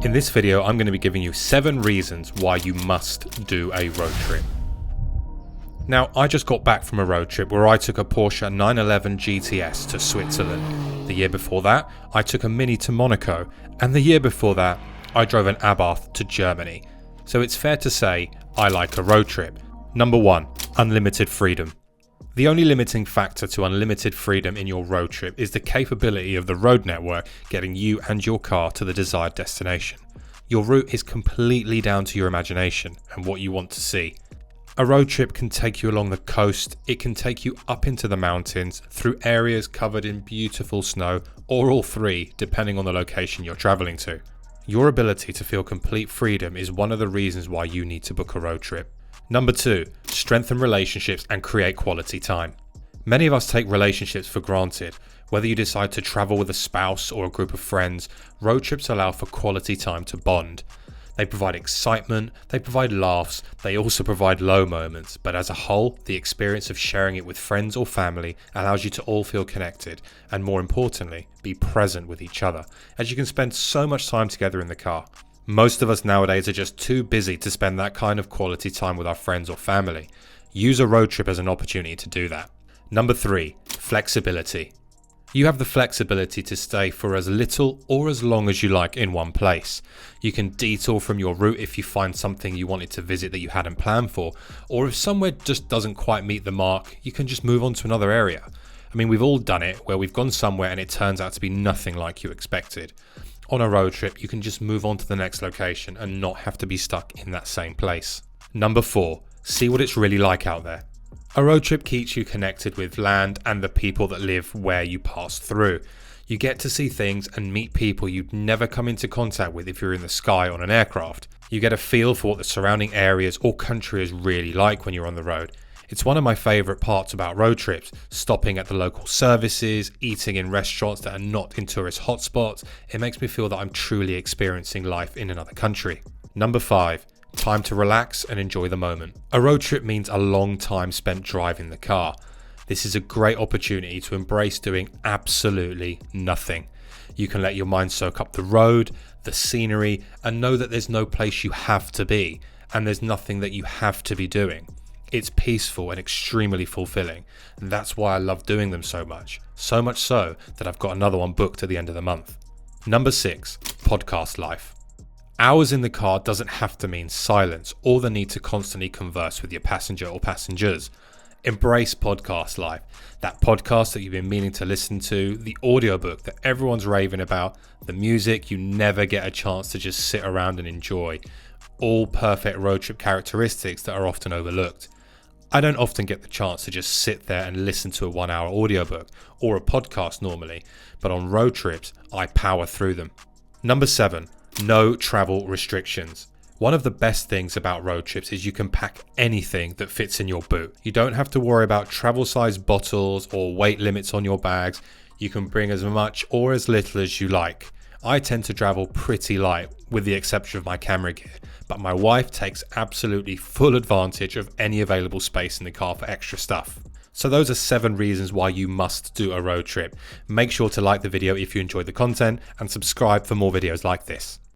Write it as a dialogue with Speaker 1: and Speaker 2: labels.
Speaker 1: In this video, I'm going to be giving you 7 reasons why you must do a road trip. Now, I just got back from a road trip where I took a Porsche 911 GTS to Switzerland. The year before that, I took a Mini to Monaco, and the year before that, I drove an ABtv to Germany. So it's fair to say, I like a road trip. Number 1, unlimited freedom. The only limiting factor to unlimited freedom in your road trip is the capability of the road network getting you and your car to the desired destination. Your route is completely down to your imagination and what you want to see. A road trip can take you along the coast, it can take you up into the mountains, through areas covered in beautiful snow, or all three, depending on the location you're traveling to. Your ability to feel complete freedom is one of the reasons why you need to book a road trip. Number 2, strengthen relationships and create quality time. Many of us take relationships for granted. Whether you decide to travel with a spouse or a group of friends, road trips allow for quality time to bond. They provide excitement, they provide laughs, they also provide low moments, but as a whole, the experience of sharing it with friends or family allows you to all feel connected and, more importantly, be present with each other, as you can spend so much time together in the car. Most of us nowadays are just too busy to spend that kind of quality time with our friends or family. Use a road trip as an opportunity to do that. Number 3, flexibility. You have the flexibility to stay for as little or as long as you like in one place. You can detour from your route if you find something you wanted to visit that you hadn't planned for, or if somewhere just doesn't quite meet the mark, you can just move on to another area. I mean, we've all done it, where we've gone somewhere and it turns out to be nothing like you expected. On a road trip, you can just move on to the next location and not have to be stuck in that same place. Number 4, see what it's really like out there. A road trip keeps you connected with land and the people that live where you pass through. You get to see things and meet people you'd never come into contact with if you're in the sky on an aircraft. You get a feel for what the surrounding areas or country is really like when you're on the road. It's one of my favourite parts about road trips, stopping at the local services, eating in restaurants that are not in tourist hotspots. It makes me feel that I'm truly experiencing life in another country. Number 5, time to relax and enjoy the moment. A road trip means a long time spent driving the car. This is a great opportunity to embrace doing absolutely nothing. You can let your mind soak up the road, the scenery, and know that there's no place you have to be, and there's nothing that you have to be doing. It's peaceful and extremely fulfilling. That's why I love doing them so much. So much so that I've got another one booked at the end of the month. Number 6, podcast life. Hours in the car doesn't have to mean silence or the need to constantly converse with your passenger or passengers. Embrace podcast life. That podcast that you've been meaning to listen to, the audiobook that everyone's raving about, the music you never get a chance to just sit around and enjoy. All perfect road trip characteristics that are often overlooked. I don't often get the chance to just sit there and listen to a 1-hour audiobook or a podcast normally, but on road trips, I power through them. Number 7, no travel restrictions. One of the best things about road trips is you can pack anything that fits in your boot. You don't have to worry about travel size bottles or weight limits on your bags. You can bring as much or as little as you like. I tend to travel pretty light, with the exception of my camera gear, but my wife takes absolutely full advantage of any available space in the car for extra stuff. So those are 7 reasons why you must do a road trip. Make sure to like the video if you enjoyed the content and subscribe for more videos like this.